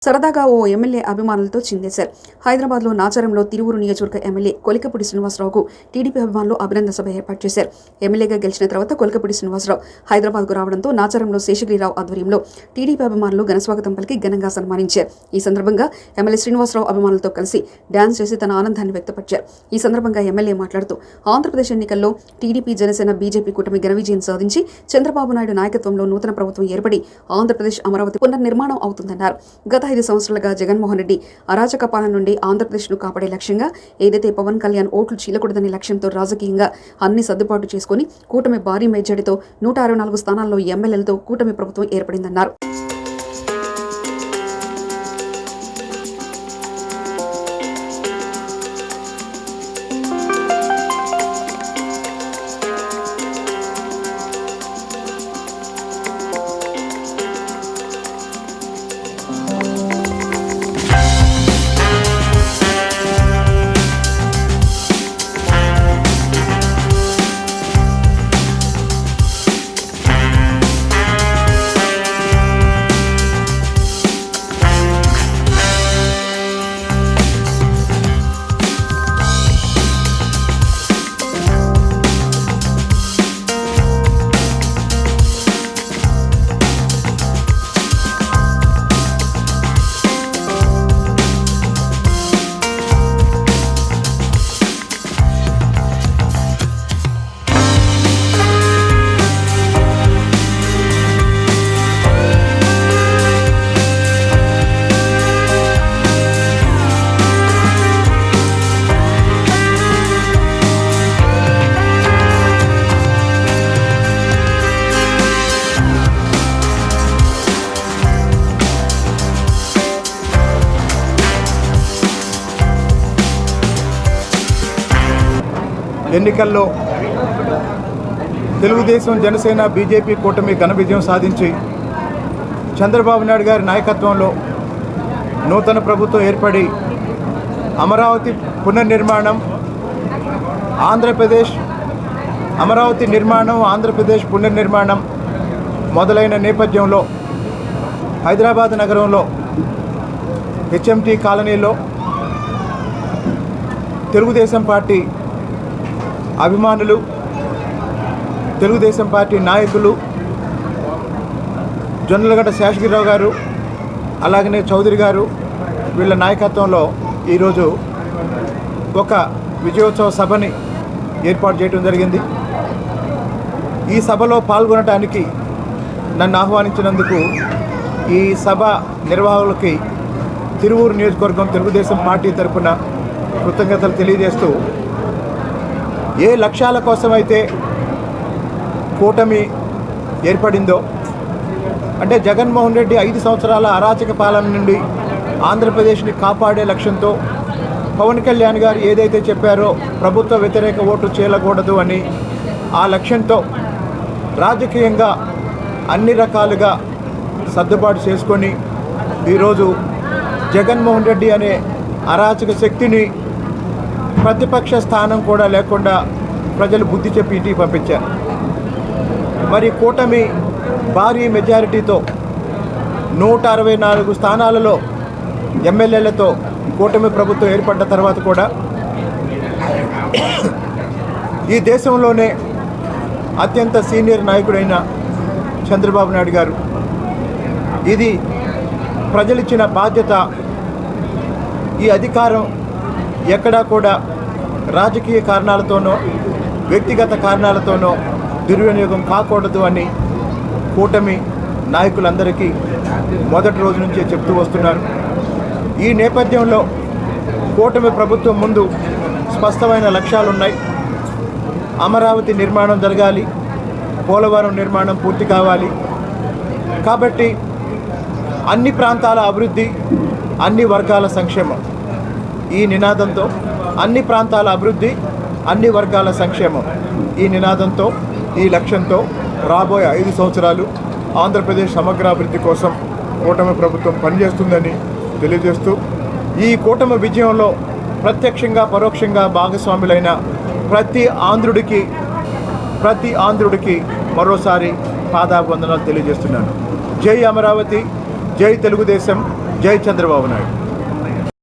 సరదాగా ఓ ఎమ్మెల్యే అభిమానులతో చిందేశారు. హైదరాబాద్లో నాచారంలో తిరువురు నియోజకవర్గ ఎమ్మెల్యే కొలికపూడి శ్రీనివాసరావుకు టీడీపీ అభిమానులు అభినందన సభ ఏర్పాటు చేశారు. ఎమ్మెల్యేగా గెలిచిన తర్వాత కొలికపూడి శ్రీనివాసరావు హైదరాబాద్కు రావడంతో నాచారంలో శేషగిరిరావు ఆధ్వర్యంలో టీడీపీ అభిమానులు ఘనస్వాగతం పలికి ఘనంగా సన్మానించారు. ఈ సందర్భంగా ఎమ్మెల్యే శ్రీనివాసరావు అభిమానులతో కలిసి డ్యాన్స్ చేసి తన ఆనందాన్ని వ్యక్తపరిచారు. ఈ సందర్భంగా ఎమ్మెల్యే మాట్లాడుతూ ఆంధ్రప్రదేశ్ ఎన్నికల్లో టీడీపీ, జనసేన, బీజేపీ కూటమి ఘన విజయం సాధించి చంద్రబాబు నాయుడు నాయకత్వంలో నూతన ప్రభుత్వం ఏర్పడి ఆంధ్రప్రదేశ్ అమరావతి పునర్నిర్మాణం అవుతుందన్నారు. గత 5 సంవత్సరాలుగా జగన్మోహన్ రెడ్డి అరాచక పాలన నుండి ఆంధ్రప్రదేశ్ను కాపాడే లక్ష్యంగా ఏదైతే పవన్ కళ్యాణ్ ఓట్లు చీలకూడదనే లక్ష్యంతో రాజకీయంగా అన్ని సర్దుబాటు చేసుకుని కూటమి భారీ మెజారిటీతో 164 స్థానాల్లో ఎమ్మెల్యేలతో కూటమి ప్రభుత్వం ఏర్పడిందన్నారు. ఎన్నికల్లో తెలుగుదేశం, జనసేన, బీజేపీ కూటమి ఘన విజయం సాధించి చంద్రబాబు నాయుడు గారి నాయకత్వంలో నూతన ప్రభుత్వం ఏర్పడి అమరావతి పునర్నిర్మాణం, అమరావతి నిర్మాణం, ఆంధ్రప్రదేశ్ పునర్నిర్మాణం మొదలైన నేపథ్యంలో హైదరాబాద్ నగరంలో హెచ్ఎంటీ కాలనీలో తెలుగుదేశం పార్టీ అభిమానులు, తెలుగుదేశం పార్టీ నాయకులు, జొన్నలగడ్డ శేషగిరిరావు గారు, అలాగనే చౌదరి గారు, వీళ్ళ నాయకత్వంలో ఈరోజు ఒక విజయోత్సవ సభని ఏర్పాటు చేయడం జరిగింది. ఈ సభలో పాల్గొనడానికి నన్ను ఆహ్వానించినందుకు ఈ సభ నిర్వాహకులకి తిరువూరు నియోజకవర్గం తెలుగుదేశం పార్టీ తరఫున కృతజ్ఞతలు తెలియజేస్తూ, ఏ లక్ష్యాల కోసమైతే కూటమి ఏర్పడిందో, అంటే జగన్మోహన్ రెడ్డి 5 సంవత్సరాల అరాచక పాలన నుండి ఆంధ్రప్రదేశ్ని కాపాడే లక్ష్యంతో పవన్ కళ్యాణ్ గారు ఏదైతే చెప్పారో ప్రభుత్వ వ్యతిరేక ఓటు చేయకూడదు అని, ఆ లక్ష్యంతో రాజకీయంగా అన్ని రకాలుగా సర్దుబాటు చేసుకొని ఈరోజు జగన్మోహన్ రెడ్డి అనే అరాచక శక్తిని ప్రతిపక్ష స్థానం కూడా లేకుండా ప్రజలు బుద్ధి చెప్పి ఇంటికి పంపించారు. మరి కూటమి భారీ మెజారిటీతో 164 స్థానాలలో ఎమ్మెల్యేలతో కూటమి ప్రభుత్వం ఏర్పడ్డ తర్వాత కూడా ఈ దేశంలోనే అత్యంత సీనియర్ నాయకుడైన చంద్రబాబు నాయుడు గారు, ఇది ప్రజలిచ్చిన బాధ్యత, ఈ అధికారం ఎక్కడా కూడా రాజకీయ కారణాలతోనో వ్యక్తిగత కారణాలతోనో దుర్వినియోగం కాకూడదు అని కూటమి నాయకులందరికీ మొదటి రోజు నుంచే చెప్తూ వస్తున్నారు. ఈ నేపథ్యంలో కూటమి ప్రభుత్వం ముందు స్పష్టమైన లక్ష్యాలున్నాయి. అమరావతి నిర్మాణం జరగాలి, పోలవరం నిర్మాణం పూర్తి కావాలి. కాబట్టి అన్ని ప్రాంతాల అభివృద్ధి, అన్ని వర్గాల సంక్షేమం, ఈ నినాదంతో అన్ని ప్రాంతాల అభివృద్ధి, అన్ని వర్గాల సంక్షేమం, ఈ నినాదంతో, ఈ లక్ష్యంతో రాబోయే 5 సంవత్సరాలు ఆంధ్రప్రదేశ్ సమగ్రాభివృద్ధి కోసం కూటమి ప్రభుత్వం పనిచేస్తుందని తెలియజేస్తూ, ఈ కూటమి విజయంలో ప్రత్యక్షంగా పరోక్షంగా భాగస్వాములైన ప్రతి ఆంధ్రుడికి మరోసారి పాదాభివందనాలు తెలియజేస్తున్నాను. జై అమరావతి, జై తెలుగుదేశం, జై చంద్రబాబు నాయుడు.